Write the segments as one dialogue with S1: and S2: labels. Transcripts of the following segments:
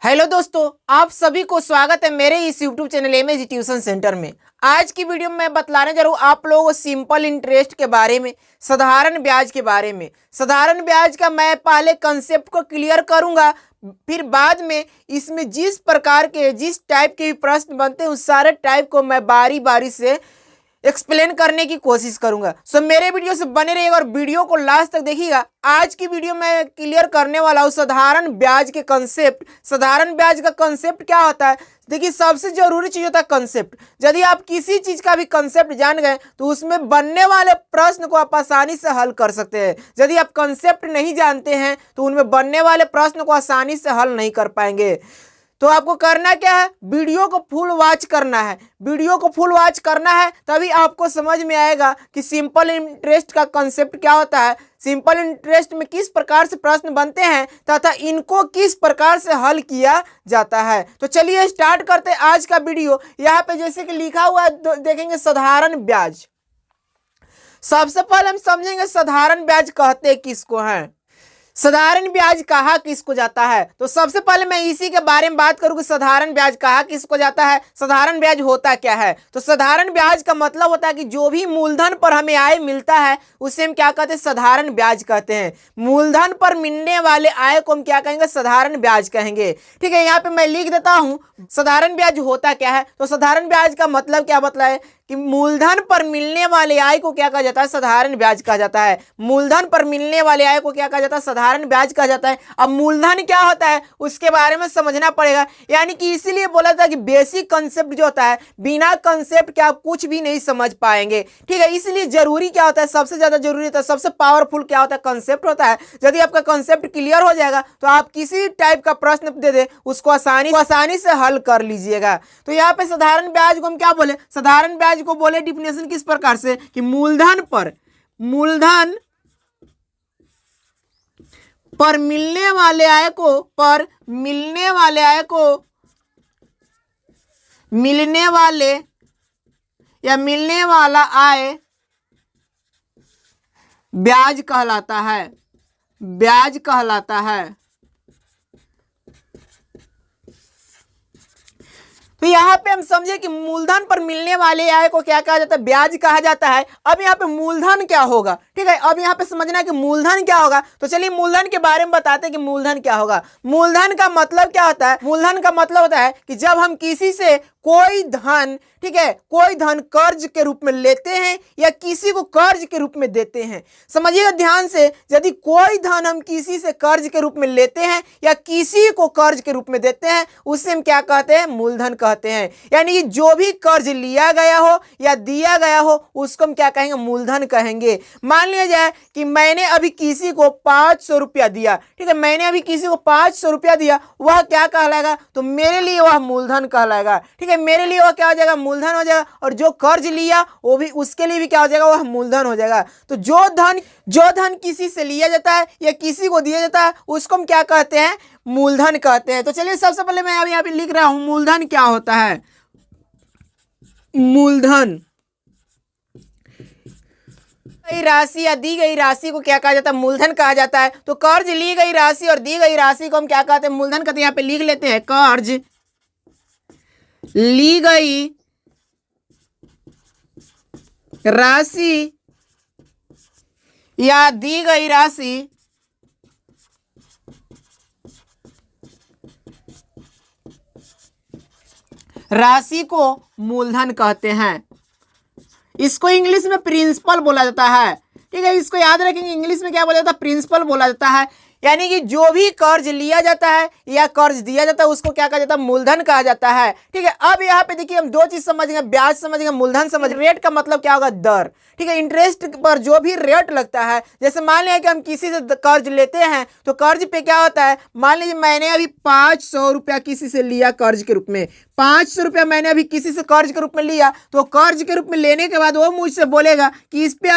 S1: Hello दोस्तों, आप सभी को स्वागत है मेरे इस YouTube channel MAG tuition centre में। आज की वीडियो में मैं बतलाने जा रहा हूँ आप लोगों को सिंपल इंटरेस्ट के बारे में, साधारण ब्याज के बारे में। साधारण ब्याज का मैं पहले कंसेप्ट को क्लियर करूंगा, फिर बाद में इसमें जिस प्रकार के जिस टाइप के भी प्रश्न बनते हैं उस सारे टाइप को मैं बारी बारी से एक्सप्लेन करने की कोशिश करूंगा। सो मेरे वीडियो से बने रहिएगा और वीडियो को लास्ट तक देखिएगा। आज की वीडियो में क्लियर करने वाला हूँ साधारण ब्याज के कंसेप्ट। साधारण ब्याज का कंसेप्ट क्या होता है? देखिए, सबसे जरूरी चीज होता है कंसेप्ट। यदि आप किसी चीज का भी कंसेप्ट जान गए तो उसमें बनने वाले प्रश्न को आप आसानी से हल कर सकते हैं। यदि आप कंसेप्ट नहीं जानते हैं तो उनमें बनने वाले प्रश्न को आसानी से हल नहीं कर पाएंगे। तो आपको करना क्या है, वीडियो को फुल वॉच करना है। वीडियो को फुल वॉच करना है तभी आपको समझ में आएगा कि सिंपल इंटरेस्ट का कंसेप्ट क्या होता है, सिंपल इंटरेस्ट में किस प्रकार से प्रश्न बनते हैं तथा इनको किस प्रकार से हल किया जाता है। तो चलिए स्टार्ट करते हैं आज का वीडियो। यहाँ पे जैसे कि लिखा हुआ है देखेंगे साधारण ब्याज। सबसे पहले हम समझेंगे साधारण ब्याज कहते किसको हैं, साधारण ब्याज कहा किसको जाता है। तो सबसे पहले मैं इसी के बारे में बात करूं कि साधारण ब्याज कहा किसको जाता है, साधारण ब्याज होता क्या है। तो साधारण ब्याज का मतलब होता है कि जो भी मूलधन पर हमें आय मिलता है उसे हम क्या कहते हैं, साधारण ब्याज कहते हैं। मूलधन पर मिलने वाले आय को हम क्या कहेंगे, साधारण ब्याज कहेंगे। ठीक है, यहाँ पे मैं लिख देता हूं साधारण ब्याज होता क्या है। तो साधारण ब्याज का मतलब क्या मतलब है कि मूलधन पर मिलने वाले आय को क्या कहा जाता है, साधारण ब्याज कहा जाता है। मूलधन पर मिलने वाले आय को क्या कहा जाता है, साधारण ब्याज कहा जाता है। अब मूलधन क्या होता है उसके बारे में समझना पड़ेगा। यानी कि इसीलिए बोला था कि बेसिक कंसेप्ट जो होता है, बिना कंसेप्ट के आप कुछ भी नहीं समझ पाएंगे। ठीक है, इसलिए जरूरी क्या होता है, सबसे ज्यादा जरूरी होता है, सबसे पावरफुल क्या होता है, कंसेप्ट होता है। यदि आपका कंसेप्ट क्लियर हो जाएगा तो आप किसी टाइप का प्रश्न दे दे उसको आसानी से हल कर लीजिएगा। तो यहाँ पे साधारण ब्याज को हम क्या बोले, साधारण ब्याज को बोले डिफिनेशन किस प्रकार से कि मूलधन पर मिलने वाले आय को मिलने वाला आय ब्याज कहलाता है। तो यहाँ पे हम समझे कि मूलधन पर मिलने वाले आय को क्या कहा जाता है, ब्याज कहा जाता है। अब यहाँ पे मूलधन क्या होगा, ठीक है, अब यहाँ पे समझना है कि मूलधन क्या होगा। तो चलिए मूलधन के बारे में बताते हैं कि मूलधन क्या होगा। मूलधन का मतलब क्या होता है, मूलधन का मतलब होता है कि जब हम किसी से कोई धन, ठीक है, कोई धन कर्ज के रूप में लेते हैं या किसी को कर्ज के रूप में देते हैं। समझिएगा ध्यान से, यदि कोई धन हम किसी से कर्ज के रूप में लेते हैं या किसी को कर्ज के रूप में देते हैं उसे हम क्या कहते हैं, मूलधन कहते हैं। यानी कि जो भी कर्ज लिया गया हो या दिया गया हो उसको हम क्या कहेंगे, मूलधन कहेंगे। मान लिया जाए कि मैंने अभी किसी को 500 रुपया दिया, ठीक है, मैंने अभी किसी को 500 रुपया दिया, वह क्या कहलाएगा, तो मेरे लिए वह मूलधन कहलाएगा। ठीक है, मेरे लिए वह क्या हो जाएगा, मूलधन हो जाएगा। और जो कर्ज लिया वो भी उसके लिए भी क्या हो जाएगा, वह मूलधन हो जाएगा। तो जो धन किसी से लिया जाता है या किसी को दिया जाता है उसको हम क्या कहते हैं, मूलधन कहते हैं। तो चलिए सबसे पहले मैं अभी यहाँ पे लिख रहा हूं मूलधन क्या होता है। मूलधन राशि या दी गई राशि को क्या कहा जाता है, मूलधन कहा जाता है। तो कर्ज ली गई राशि और दी गई राशि को हम क्या कहते हैं, मूलधन कहते हैं। यहाँ पे लिख लेते हैं, कर्ज ली गई राशि या दी गई राशि को मूलधन कहते हैं। इसको इंग्लिश में प्रिंसिपल बोला जाता है। ठीक है, इसको याद रखेंगे, इंग्लिश में क्या बोला जाता है, प्रिंसिपल बोला जाता है। यानी कि जो भी कर्ज लिया जाता है या कर्ज दिया जाता है उसको क्या कहा जाता है, मूलधन कहा जाता है। ठीक है, अब यहाँ पे देखिए हम दो चीज समझेंगे, ब्याज समझेंगे, मूलधन समझ। रेट का मतलब क्या होगा, दर। ठीक है, इंटरेस्ट पर जो भी रेट लगता है, जैसे मान लिया कि हम किसी से कर्ज लेते हैं तो कर्ज पे क्या होता है, मान लीजिए मैंने अभी 500 रुपया किसी से लिया कर्ज के रूप में, 500 रुपया मैंने अभी किसी से कर्ज के रूप में लिया। तो कर्ज के रूप में लेने के बाद वो मुझसे बोलेगा कि इस पे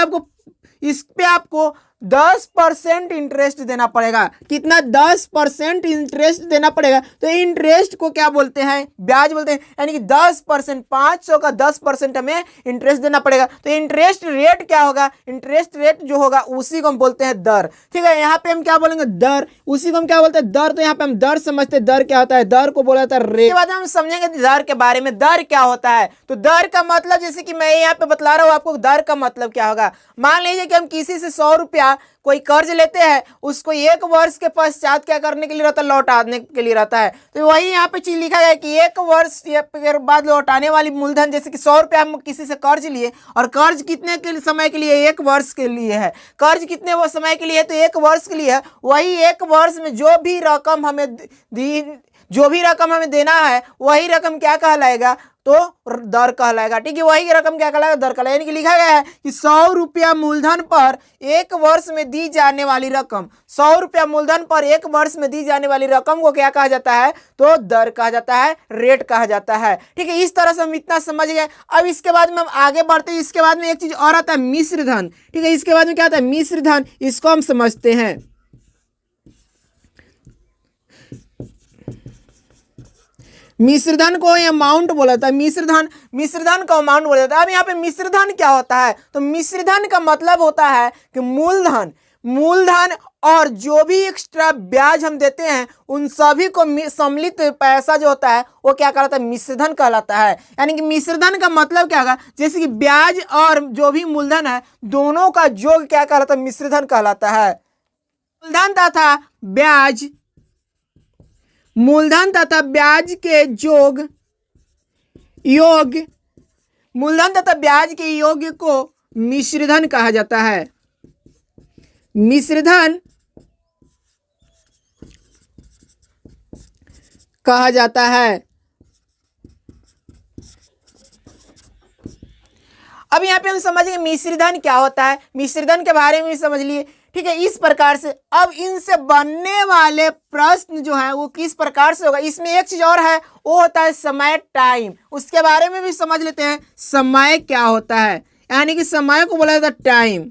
S1: आपको 10% इंटरेस्ट देना पड़ेगा। कितना? 10% इंटरेस्ट देना पड़ेगा। तो इंटरेस्ट को क्या बोलते हैं? ब्याज बोलते हैं। यानी कि 10%, 500 का 10% हमें इंटरेस्ट देना पड़ेगा। तो इंटरेस्ट रेट क्या होगा? इंटरेस्ट रेट जो होगा उसी को हम बोलते हैं दर। ठीक है, यहाँ पे हम क्या बोलेंगे? दर। उसी को हम क्या बोलते हैं? दर। तो यहाँ पे हम दर समझते हैं। दर क्या होता है? दर को बोला जाता है रेट। इसके बाद हम समझेंगे दर के बारे में। दर क्या होता है? तो दर का मतलब, जैसे कि मैं यहाँ पे बतला रहा हूँ आपको, दर का मतलब क्या होगा। मान लीजिए कि हम किसी से 100 रुपया कोई कर्ज लेते हैं, उसको 1 वर्ष के पश्चात क्या करने के लिए रहता है? लौटाने के लिए रहता है। तो वही यहाँ पे चीज लिखा है कि 1 वर्ष के बाद लौटाने वाली मूलधन, जैसे कि 100 रुपया हम किसी से कर्ज लिए, और कर्ज कितने के समय के लिए? 1 वर्ष के लिए है। कर्ज कितने वो समय के लिए है? तो 1 वर्ष के लिए है। वही 1 वर्ष में जो भी रकम हमें देना है, वही रकम क्या कहलाएगा? तो दर कहलाएगा। ठीक है, वही रकम क्या कहलाएगा? दर कहलाएगा। यानी कि लिखा गया है कि 100 रुपया मूलधन पर 1 वर्ष में दी जाने वाली रकम, 100 रुपया मूलधन पर 1 वर्ष में दी जाने वाली रकम को क्या कहा जाता है? तो दर कहा जाता है, रेट कहा जाता है। ठीक है, इस तरह से हम इतना समझ गए। अब इसके बाद में हम आगे बढ़ते हैं। इसके बाद में एक चीज और आता है, मिश्र धन। ठीक है, इसके बाद में क्या आता है? मिश्र धन। इसको हम समझते हैं। मिश्रधन को अमाउंट बोला जाता है। मिश्रधन को अमाउंट बोला जाता है। अब यहाँ पे मिश्रधन क्या होता है? तो मिश्रधन का मतलब होता है कि मूलधन और जो भी एक्स्ट्रा ब्याज हम देते हैं, उन सभी को सम्मिलित पैसा जो होता है वो क्या कहलाता है? मिश्रधन कहलाता है। यानी कि मिश्रधन का मतलब क्या होगा? जैसे कि ब्याज और जो भी मूलधन है, दोनों का योग क्या कहलाता है? मिश्रधन कहलाता है। मूलधन तथा ब्याज के योग को मिश्रधन कहा जाता है। मिश्रधन कहा जाता है। अब यहाँ पे हम समझेंगे मिश्रधन क्या होता है। मिश्रधन के बारे में भी समझ लिए। ठीक है, इस प्रकार से अब इनसे बनने वाले प्रश्न जो है वो किस प्रकार से होगा। इसमें एक चीज और है, वो होता है समय, टाइम। उसके बारे में भी समझ लेते हैं। समय क्या होता है? यानी कि समय को बोला जाता है टाइम।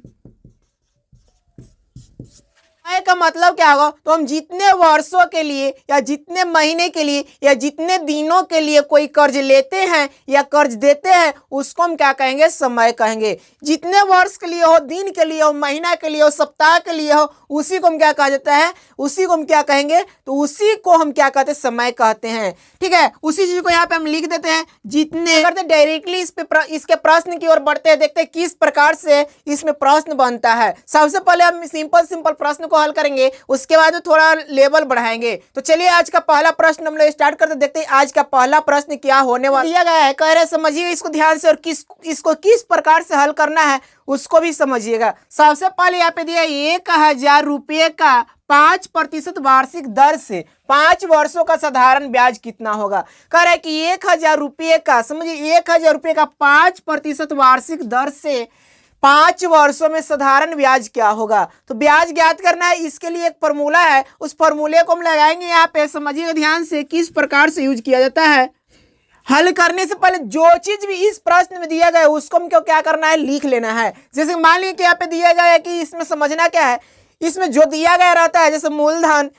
S1: समय का मतलब क्या होगा? तो हम जितने वर्षों के लिए या जितने महीने के लिए या जितने दिनों के लिए कोई कर्ज लेते हैं या कर्ज देते हैं, उसको हम क्या कहेंगे? समय कहेंगे। जितने वर्ष के लिए हो, दिन के लिए हो, महीना के लिए हो, सप्ताह के लिए हो, उसी को हम क्या कहा जाता है? उसी को हम क्या कहेंगे? तो उसी को हम क्या कहते हैं? समय कहते हैं। ठीक है, उसी चीज को यहाँ पे हम लिख देते हैं। जितने करते डायरेक्टली इसके प्रश्न की ओर बढ़ते हैं, देखते हैं किस प्रकार से इसमें प्रश्न बनता है। सबसे पहले हम सिंपल प्रश्न को हल करेंगे, उसके बाद थोड़ा लेवल बढ़ाएंगे। तो चलिए आज का पहला प्रश्न हम लोग स्टार्ट करते, देखते हैं आज का पहला प्रश्न क्या होने वाला दिया गया है। कह रहे समझिए इसको ध्यान से, और इसको किस प्रकार से हल करना है उसको भी समझिएगा। सबसे पहले यहाँ पे दिया 1000 रुपये का 5% वार्षिक दर से 5 वर्षों का साधारण ब्याज कितना होगा। कह रहा है कि 1000 रुपये का, समझिए 1000 रुपये का 5% वार्षिक दर से 5 वर्षों में साधारण ब्याज क्या होगा। तो ब्याज ज्ञात करना है, इसके लिए एक फॉर्मूला है, उस फॉर्मूले को हम लगाएंगे यहाँ पे। समझिएगा ध्यान से किस प्रकार से यूज किया जाता है। हल करने से पहले जो चीज भी इस प्रश्न में दिया गया है उसको हमको क्या करना है? लिख लेना है। जैसे मान लीजिए कि यहाँ पे दिया गया है कि इसमें समझना क्या है, इसमें जो दिया गया रहता है, जैसे मूलधन,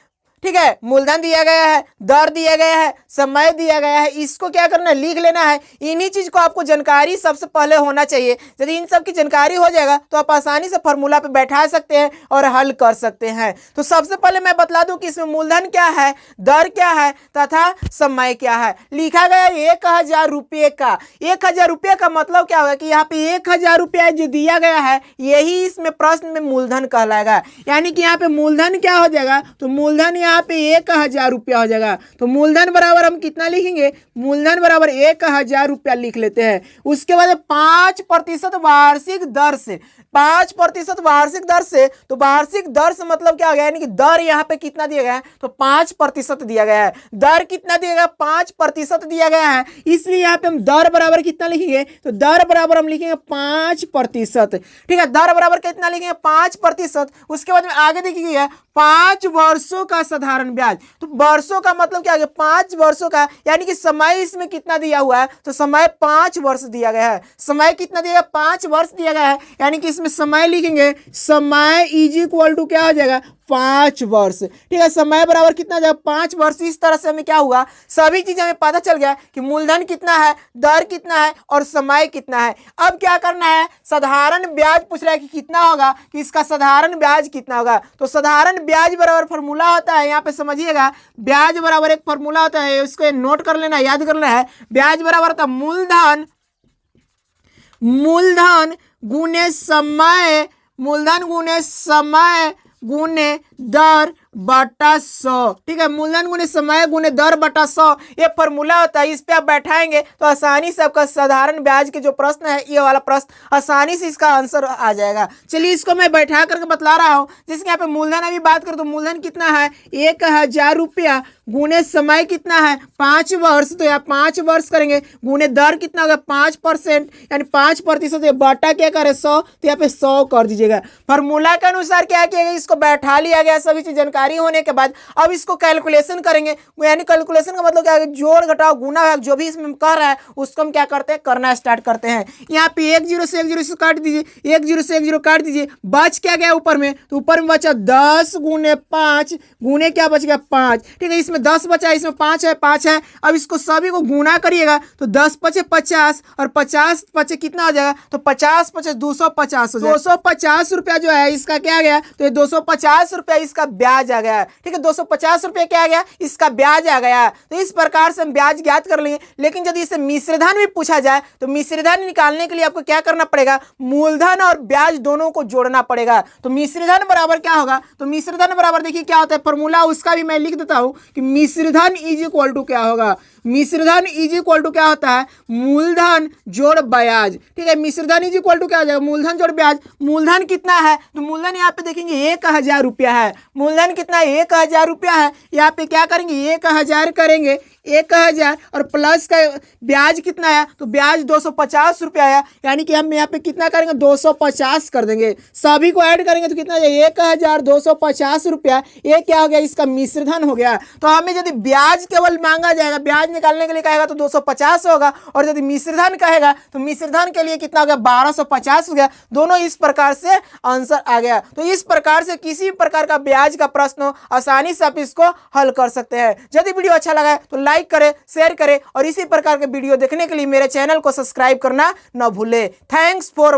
S1: ठीक है, मूलधन दिया गया है, दर दिया गया है, समय दिया गया है, इसको क्या करना है? लिख लेना है। इन्हीं चीज को आपको जानकारी सबसे पहले होना चाहिए। यदि इन सब की जानकारी हो जाएगा तो आप आसानी से फॉर्मूला पे बैठा सकते हैं और हल कर सकते हैं। तो सबसे पहले मैं बतला दूं कि इसमें मूलधन क्या है, दर क्या है तथा समय क्या है। लिखा गया 1000 रुपये का। 1000 रुपये का मतलब क्या होगा कि यहाँ पे 1000 रुपया जो दिया गया है, यही इसमें प्रश्न में मूलधन कहलाएगा। यानी कि यहाँ पे मूलधन क्या हो जाएगा? तो मूलधन यहाँ पे 1000 रुपया हो जाएगा। तो मूलधन बराबर हम कितना लिखेंगे? मूलधन बराबर 1000 रुपया लिख लेते हैं। उसके बाद 5% वार्षिक दर से, 5% वार्षिक दर से, तो वार्षिक दर से मतलब क्या हो गया? यानी कि दर यहाँ पे कितना दिया गया है? तो 5% दिया गया है। दर कितना दिया गया? 5% दिया गया है। इसलिए यहाँ पे हम दर बराबर कितना लिखेंगे? तो दर बराबर हम लिखेंगे 5%। ठीक है, दर बराबर कितना लिखेंगे? 5%। उसके बाद में आगे देखिए 5 वर्षों का साधारण ब्याज। तो वर्षों का मतलब क्या है, 5 वर्षों का, यानी कि समय इसमें कितना दिया हुआ है, तो समय 5 वर्ष दिया गया है। समय कितना दिया गया, 5 वर्ष दिया गया है, यानी कि इसमें समय लिखेंगे, समय इज इक्वल टू क्या हो जाएगा, 5 वर्ष। ठीक है, समय बराबर कितना जाएगा, 5 वर्ष। इस तरह से हमें क्या हुआ, सभी चीजें हमें पता चल गया कि मूलधन कितना है, दर कितना है और समय कितना है। अब क्या करना है, साधारण ब्याज पूछ रहा है कि कितना होगा, कि इसका साधारण ब्याज कितना होगा। तो साधारण ब्याज बराबर फॉर्मूला होता है, यहाँ पे समझिएगा, ब्याज बराबर एक फॉर्मूला होता है, उसको नोट कर लेना, याद करना है। ब्याज बराबर होता है मूलधन गुने समय, मूलधन गुने समय गुने दर बटा 100। ठीक है, मूलधन गुने समय गुने दर बटा 100 ये फॉर्मूला होता है। इस पे आप बैठाएंगे तो आसानी से आपका साधारण ब्याज के जो प्रश्न है, ये वाला प्रश्न आसानी से इसका आंसर आ जाएगा। चलिए इसको मैं बैठा करके बतला रहा हूँ। जैसे यहाँ पे मूलधन अभी बात करें तो मूलधन कितना है, 1000 रुपया गुने समय कितना है, 5 वर्ष। तो यहाँ 5 वर्ष करेंगे, गुने दर कितना होगा, 5%, यानी 5%। बटा क्या करे, 100, तो यहाँ पे 100 कर दीजिएगा। फॉर्मूला के अनुसार क्या किया गया, इसको बैठा लिया गया सभी चीज जानकारी होने के बाद। अब इसको कैलकुलेशन करेंगे, यानी कैलकुलेशन का मतलब क्या है, जोड़ घटाव गुना भाग जो भी इसमें कर रहा है उसको हम क्या करते हैं, करना स्टार्ट करते हैं। यहाँ पे 1 0 से 1 0 से काट दीजिए, 1 0 से 1 0 काट दीजिए, बच क्या गया ऊपर में, तो ऊपर में बचा 10 गुने 5 गुने क्या बच गया, 5। ठीक है, इसमें 10 बचा, इसमें 5 है। अब इसको सभी को गुना करिएगा तो 10 पचे 50 और 50 पचे कितना हो जाएगा, तो 50 पचे 250 हो जाएगा। 250 रुपया जो है इसका क्या आ गया, तो ये 250 रुपया इसका ब्याज आ गया। ठीक है, 250 रुपये क्या आ गया, इसका ब्याज आ गया। तो इस प्रकार से हम ब्याज ज्ञात कर लेंगे। लेकिन यदि इसे मिश्रधन भी पूछा जाए तो मिश्रधन निकालने के लिए आपको क्या करना पड़ेगा, मूलधन और ब्याज दोनों को जोड़ना पड़ेगा। तो मिश्रधन बराबर क्या होगा, तो मिश्रधन बराबर देखिए क्या होता है, फॉर्मूला उसका भी मैं लिख देता हूं कि मिश्रधन इज इक्वल टू क्या होगा, मिश्रधन इज इक्वल टू क्या होता है, मूलधन जोड़ ब्याज। ठीक है, मिश्रधन इज इक्वल टू क्या हो जाएगा, मूलधन जोड़ ब्याज। मूलधन कितना है, तो मूलधन यहाँ पे देखेंगे 1000 रुपया है। मूलधन कितना है, 1000 रुपया है। यहाँ पे क्या करेंगे, 1000 करेंगे, 1000 और प्लस का ब्याज कितना है, तो ब्याज 250 रुपया है, यानी कि हम यहाँ पे कितना करेंगे, 250 कर देंगे। सभी को ऐड करेंगे तो कितना 1250 रुपया। ये क्या हो गया, इसका मिश्रधन हो गया। तो हमें यदि ब्याज केवल मांगा जाएगा, ब्याज निकालने के लिए कहेगा तो 250 होगा, और यदि मिश्रधन कहेगा तो मिश्रधन के लिए कितना हो गया, 1250 हो गया। दोनों इस प्रकार से आंसर आ गया। तो इस प्रकार से किसी प्रकार का ब्याज का प्रश्न हो आसानी से आप इसको हल कर सकते हैं। यदि वीडियो अच्छा लगा है तो लाइक करें, शेयर करें और इसी प्रकार के वीडियो देखने के लिए मेरे चैनल को सब्सक्राइब करना न भूलें। Thanks for